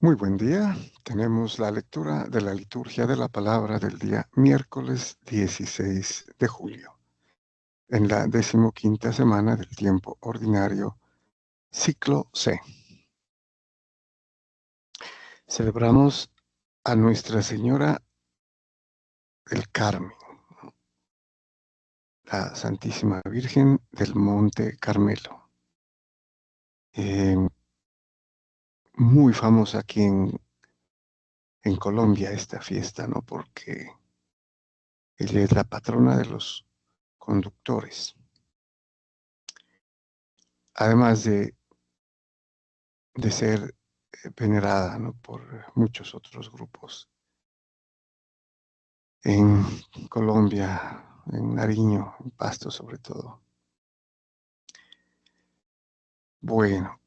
Muy buen día. Tenemos la lectura de la liturgia de la palabra del día miércoles 16 de julio, en la 15ª semana del tiempo ordinario, ciclo C. Celebramos a Nuestra Señora del Carmen, la Santísima Virgen del Monte Carmelo. Eh, Muy famosa aquí en Colombia esta fiesta, ¿no? Porque ella es la patrona de los conductores. Además de ser venerada, ¿no? Por muchos otros grupos en Colombia, en Nariño, en Pasto sobre todo. Bueno,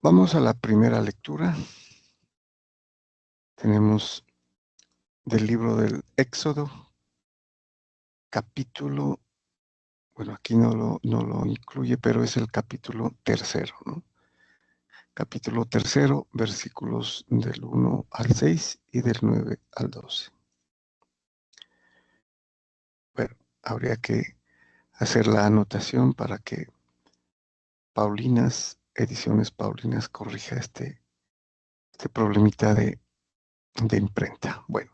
vamos a la primera lectura. Tenemos del libro del Éxodo, capítulo, bueno, aquí no lo incluye, pero es el capítulo tercero, ¿no? Capítulo tercero, versículos del 1 al 6 y del 9 al 12. Bueno, habría que hacer la anotación para que Ediciones Paulinas corrija este problemita de imprenta. Bueno,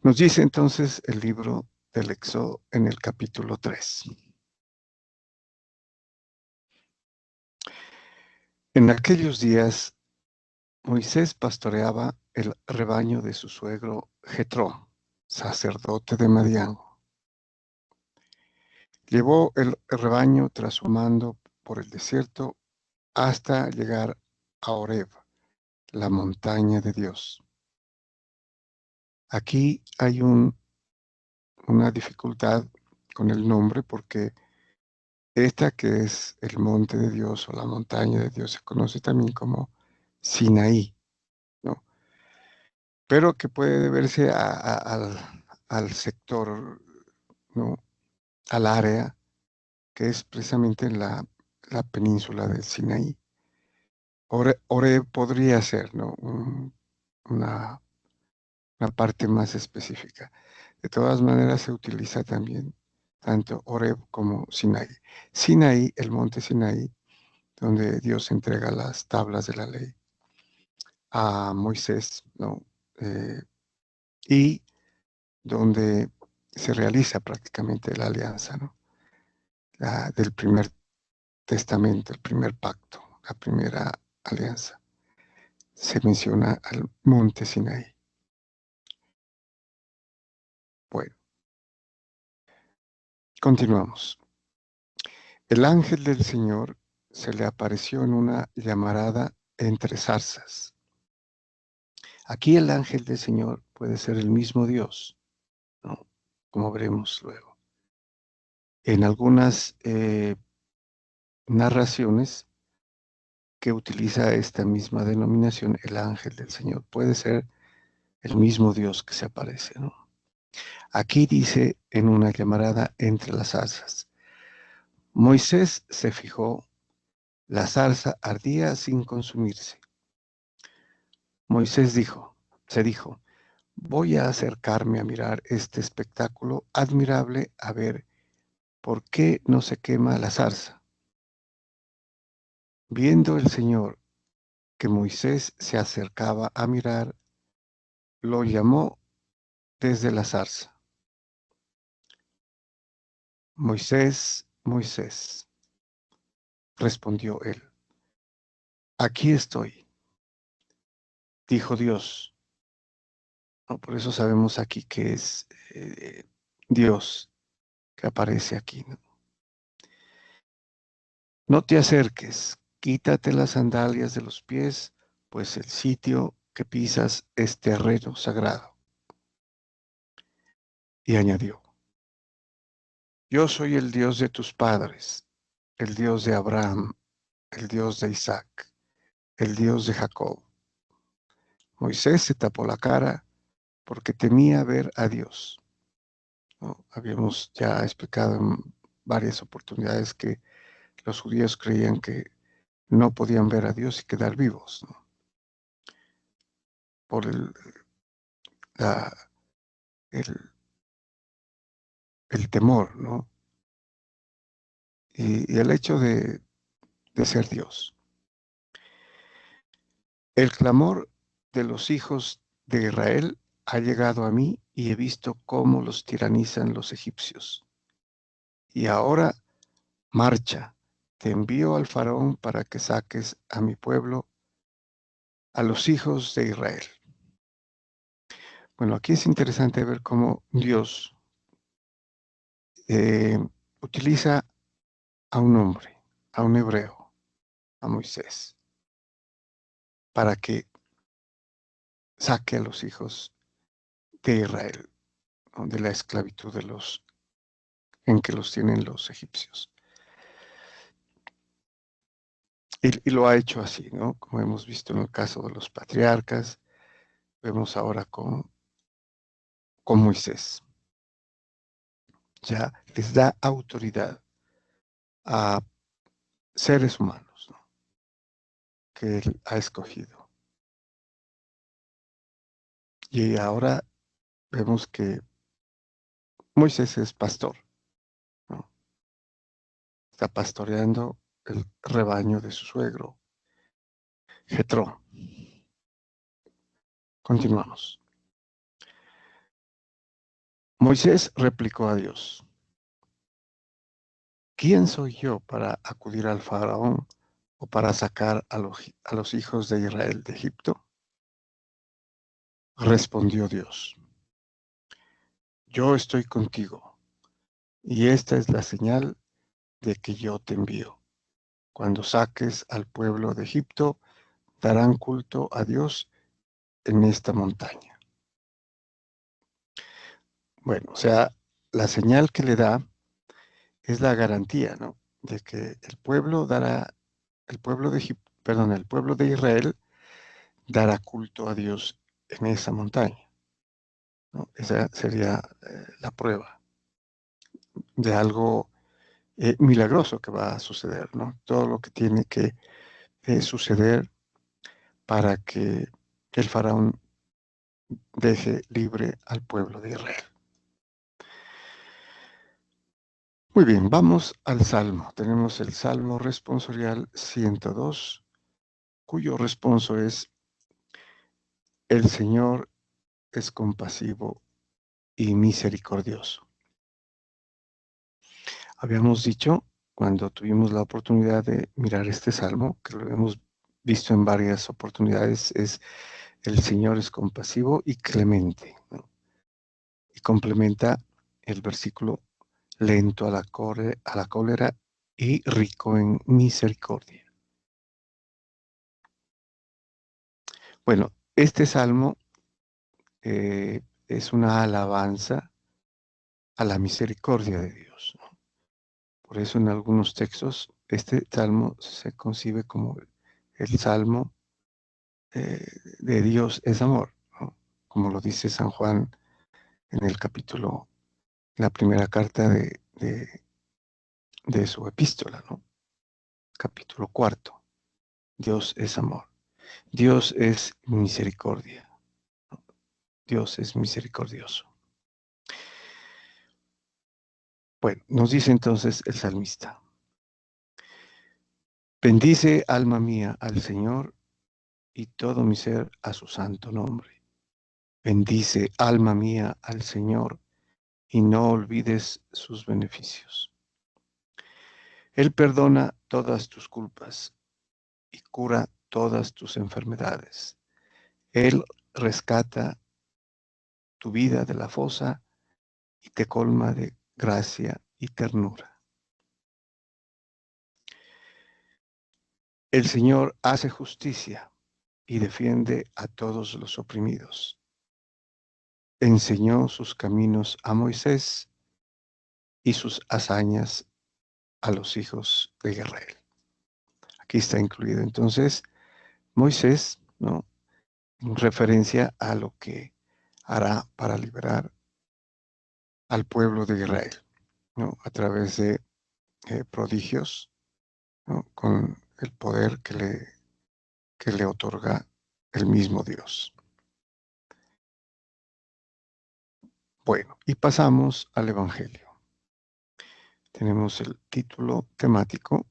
nos dice entonces el libro del Éxodo en el capítulo 3. En aquellos días, Moisés pastoreaba el rebaño de su suegro Jetro, sacerdote de Madián. Llevó el rebaño tras su mando por el desierto hasta llegar a Horeb, la montaña de Dios. Aquí hay una dificultad con el nombre porque esta que es el monte de Dios o la montaña de Dios se conoce también como Sinaí, ¿no? Pero que puede deberse al sector, ¿no? Al área que es precisamente la península del Sinaí. Oreb podría ser, ¿no? Una, una parte más específica. De todas maneras se utiliza también tanto Oreb como Sinaí. Sinaí, el monte Sinaí, donde Dios entrega las tablas de la ley a Moisés, ¿no? Eh, y donde se realiza prácticamente la alianza, ¿no? Del primer testamento, el primer pacto, la primera alianza. Se menciona al monte Sinaí. Bueno, continuamos. El ángel del Señor se le apareció en una llamarada entre zarzas. Aquí el ángel del Señor puede ser el mismo Dios, ¿no? Como veremos luego. En algunas narraciones que utiliza esta misma denominación, el ángel del Señor, puede ser el mismo Dios que se aparece, ¿no? Aquí dice en una llamarada entre las zarzas. Moisés se fijó, la zarza ardía sin consumirse. Moisés se dijo, voy a acercarme a mirar este espectáculo admirable a ver por qué no se quema la zarza. Viendo el Señor que Moisés se acercaba a mirar, lo llamó desde la zarza. Moisés, Moisés, respondió él. Aquí estoy, dijo Dios. No, por eso sabemos aquí que es Dios que aparece aquí, ¿no? No te acerques, quítate las sandalias de los pies, pues el sitio que pisas es terreno sagrado. Y añadió, yo soy el Dios de tus padres, el Dios de Abraham, el Dios de Isaac, el Dios de Jacob. Moisés se tapó la cara porque temía ver a Dios, ¿no? Habíamos ya explicado en varias oportunidades que los judíos creían que no podían ver a Dios y quedar vivos, ¿no? Por la- el, el temor, ¿no? Y el hecho de ser Dios. El clamor de los hijos de Israel ha llegado a mí y he visto cómo los tiranizan los egipcios. Y ahora marcha, te envío al faraón para que saques a mi pueblo, a los hijos de Israel. Bueno, aquí es interesante ver cómo Dios eh, utiliza a un hombre, a un hebreo, a Moisés, para que saque a los hijos de Israel, ¿no? De la esclavitud en que los tienen los egipcios. Y lo ha hecho así, ¿no? Como hemos visto en el caso de los patriarcas, vemos ahora con Moisés. Ya les da autoridad a seres humanos, ¿no? Que él ha escogido. Y ahora vemos que Moisés es pastor, ¿no? Está pastoreando el rebaño de su suegro, Jetro. Continuamos. Moisés replicó a Dios: ¿quién soy yo para acudir al faraón o para sacar a los hijos de Israel de Egipto? Respondió Dios: yo estoy contigo, y esta es la señal de que yo te envío. Cuando saques al pueblo de Egipto, darán culto a Dios en esta montaña. Bueno, o sea, la señal que le da es la garantía, ¿no? De que el pueblo de Egipto, perdón, el pueblo de Israel dará culto a Dios en esa montaña, ¿no? Esa sería la prueba de algo milagroso que va a suceder, ¿no? Todo lo que tiene que suceder para que el faraón deje libre al pueblo de Israel. Muy bien, vamos al Salmo. Tenemos el Salmo responsorial 102, cuyo responso es: el Señor es compasivo y misericordioso. Habíamos dicho, cuando tuvimos la oportunidad de mirar este Salmo, que lo hemos visto en varias oportunidades, es: el Señor es compasivo y clemente, ¿no? Y complementa el versículo: lento a la cólera y rico en misericordia. Bueno, este salmo es una alabanza a la misericordia de Dios, ¿no? Por eso en algunos textos este salmo se concibe como el salmo eh, de Dios es amor, ¿no? Como lo dice San Juan en el capítulo, la primera carta de su epístola, ¿no? Capítulo cuarto. Dios es amor. Dios es misericordia, ¿no? Dios es misericordioso. Bueno, nos dice entonces el salmista: bendice, alma mía, al Señor, y todo mi ser a su santo nombre. Bendice, alma mía, al Señor, y no olvides sus beneficios. Él perdona todas tus culpas y cura todas tus enfermedades. Él rescata tu vida de la fosa y te colma de gracia y ternura. El Señor hace justicia y defiende a todos los oprimidos. Enseñó sus caminos a Moisés y sus hazañas a los hijos de Israel. Aquí está incluido entonces Moisés, ¿no? En referencia a lo que hará para liberar al pueblo de Israel, ¿no? A través de prodigios, ¿no? Con el poder que le otorga el mismo Dios. Bueno, y pasamos al Evangelio. Tenemos el título temático: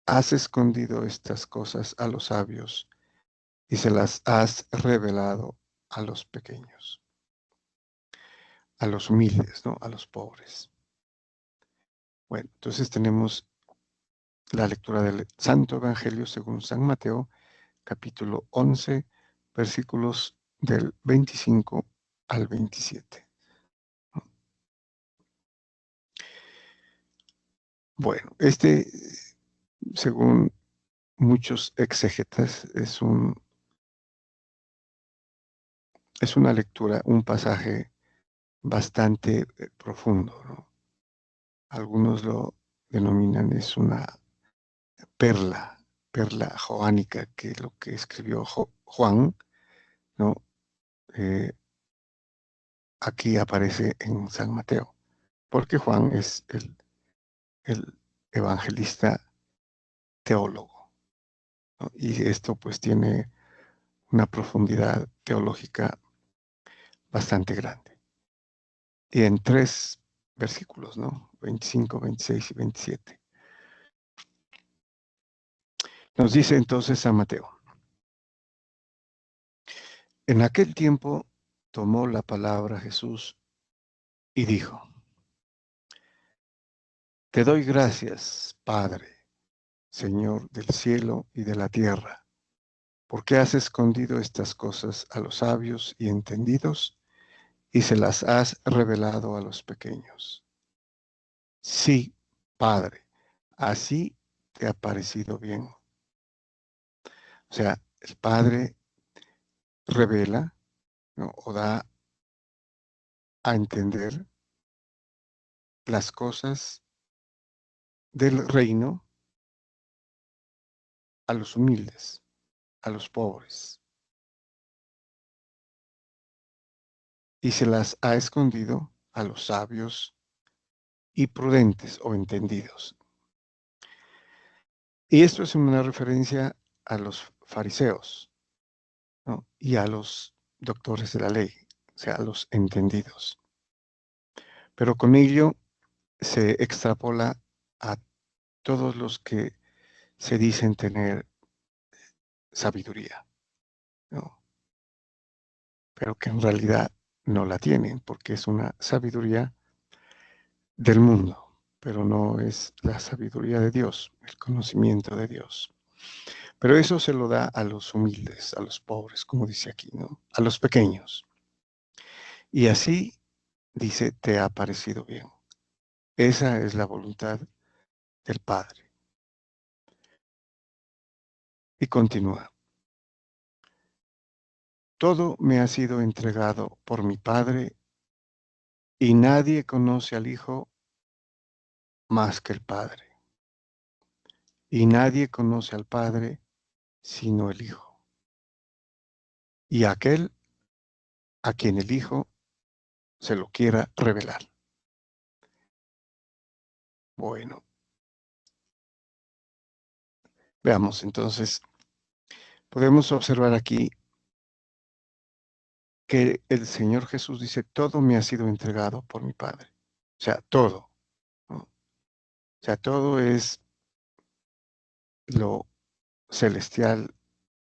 Has escondido estas cosas a los sabios y se las has revelado a los pequeños, a los humildes, ¿no? A los pobres. Bueno, entonces tenemos la lectura del Santo Evangelio según San Mateo, capítulo 11, versículos del 25 al 27. Bueno, según muchos exégetas, es una lectura, un pasaje bastante profundo, ¿no? Algunos lo denominan, es una perla, perla joánica, que lo que escribió Juan, ¿no? Eh, aquí aparece en San Mateo, porque Juan es el evangelista teólogo, ¿no? Y esto pues tiene una profundidad teológica bastante grande. Y en 3 versículos, ¿no? 25, 26 y 27. Nos dice entonces San Mateo: en aquel tiempo tomó la palabra Jesús y dijo: Te doy gracias, Padre, Señor del cielo y de la tierra, porque has escondido estas cosas a los sabios y entendidos y se las has revelado a los pequeños. Sí, Padre, así te ha parecido bien. O sea, el Padre revela, ¿no? O da a entender las cosas del reino a los humildes, a los pobres, y se las ha escondido a los sabios y prudentes o entendidos. Y esto es una referencia a los fariseos, ¿no? Y a los doctores de la ley, o sea, a los entendidos. Pero con ello se extrapola a todos los que se dicen tener sabiduría, ¿no? Pero que en realidad no la tienen, porque es una sabiduría del mundo, pero no es la sabiduría de Dios, el conocimiento de Dios. Pero eso se lo da a los humildes, a los pobres, como dice aquí, ¿no? A los pequeños. Y así dice: te ha parecido bien. Esa es la voluntad del Padre. Y continúa: todo me ha sido entregado por mi Padre, y nadie conoce al Hijo más que el Padre. Y nadie conoce al Padre sino el Hijo. Y aquel a quien el Hijo se lo quiera revelar. Bueno, veamos entonces. Podemos observar aquí que el Señor Jesús dice: todo me ha sido entregado por mi Padre. O sea, todo, ¿no? O sea, todo es lo celestial,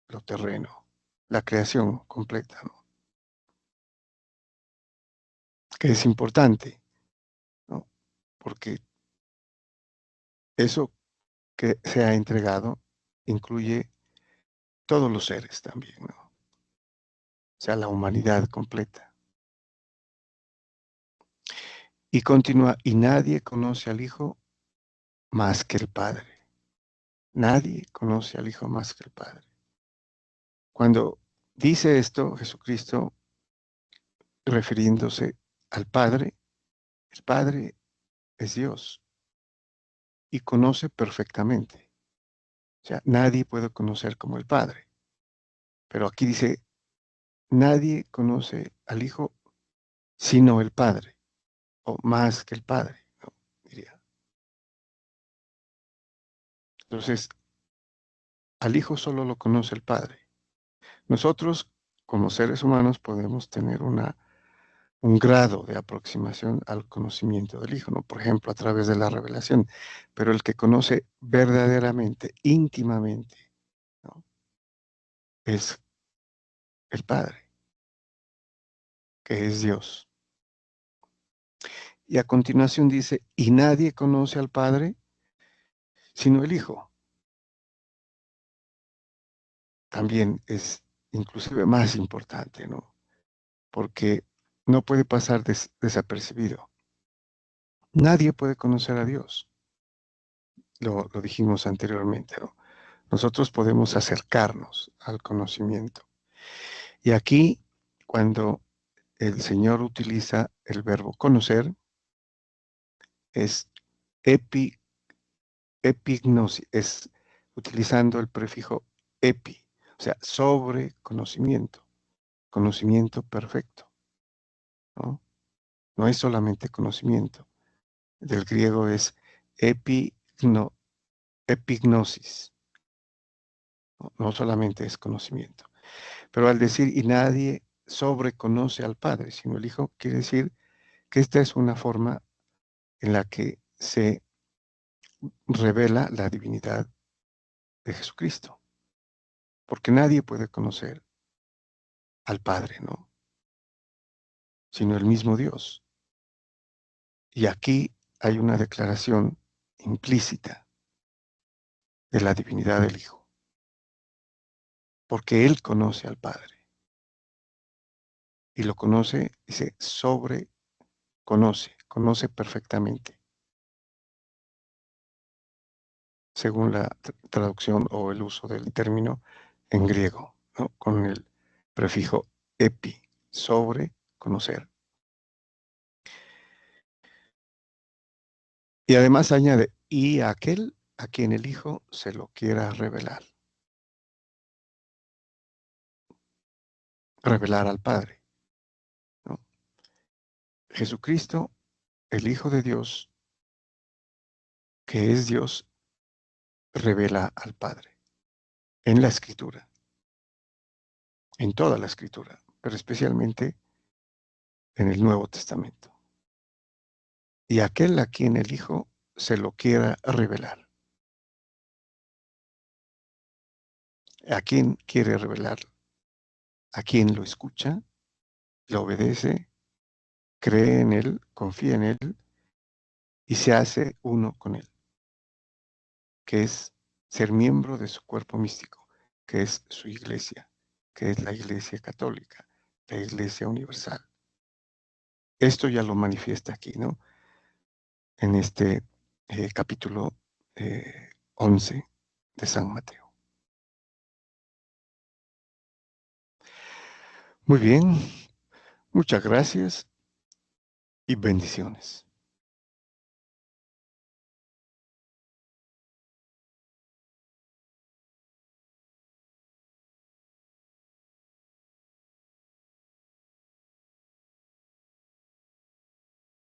lo terreno, la creación completa, ¿no? Que es importante, ¿no? Porque eso que se ha entregado incluye todos los seres también, ¿no? O sea, la humanidad completa. Y continúa: y nadie conoce al Hijo más que el Padre. Nadie conoce al Hijo más que el Padre. Cuando dice esto Jesucristo, refiriéndose al Padre, el Padre es Dios y conoce perfectamente. O sea, nadie puede conocer como el Padre. Pero aquí dice: nadie conoce al Hijo sino el Padre, o más que el Padre, ¿no? Diría. Entonces, al Hijo solo lo conoce el Padre. Nosotros, como seres humanos, podemos tener un grado de aproximación al conocimiento del Hijo, ¿no? Por ejemplo, a través de la revelación. Pero el que conoce verdaderamente, íntimamente, ¿no? Es el Padre, que es Dios. Y a continuación dice, y nadie conoce al Padre sino el Hijo. También es inclusive más importante, ¿no? Porque no puede pasar desapercibido. Nadie puede conocer a Dios. Lo dijimos anteriormente, ¿no? Nosotros podemos acercarnos al conocimiento. Y aquí, cuando el Señor utiliza el verbo conocer, es epi, epignosis, es utilizando el prefijo epi, o sea, sobre conocimiento, conocimiento perfecto, ¿no? No es solamente conocimiento. Del griego es epigno, epignosis, ¿no? No solamente es conocimiento. Pero al decir, y nadie sobreconoce al Padre, sino el Hijo, quiere decir que esta es una forma en la que se revela la divinidad de Jesucristo, porque nadie puede conocer al Padre, ¿no? Sino el mismo Dios. Y aquí hay una declaración implícita de la divinidad del Hijo, porque Él conoce al Padre y lo conoce, dice, conoce perfectamente, según la traducción o el uso del término en griego, ¿no? Con el prefijo epi, sobre conocer. Y además añade, y aquel a quien el Hijo se lo quiera revelar, revelar al Padre, ¿no? Jesucristo, el Hijo de Dios, que es Dios, revela al Padre en la Escritura, en toda la Escritura, pero especialmente en el Nuevo Testamento. Y aquel a quien el Hijo se lo quiera revelar. ¿A quién quiere revelar? A quien lo escucha, lo obedece, cree en Él, confía en Él y se hace uno con Él, que es ser miembro de su cuerpo místico, que es su iglesia, que es la iglesia católica, la iglesia universal. Esto ya lo manifiesta aquí, ¿no? En este capítulo 11 de San Mateo. Muy bien, muchas gracias y bendiciones.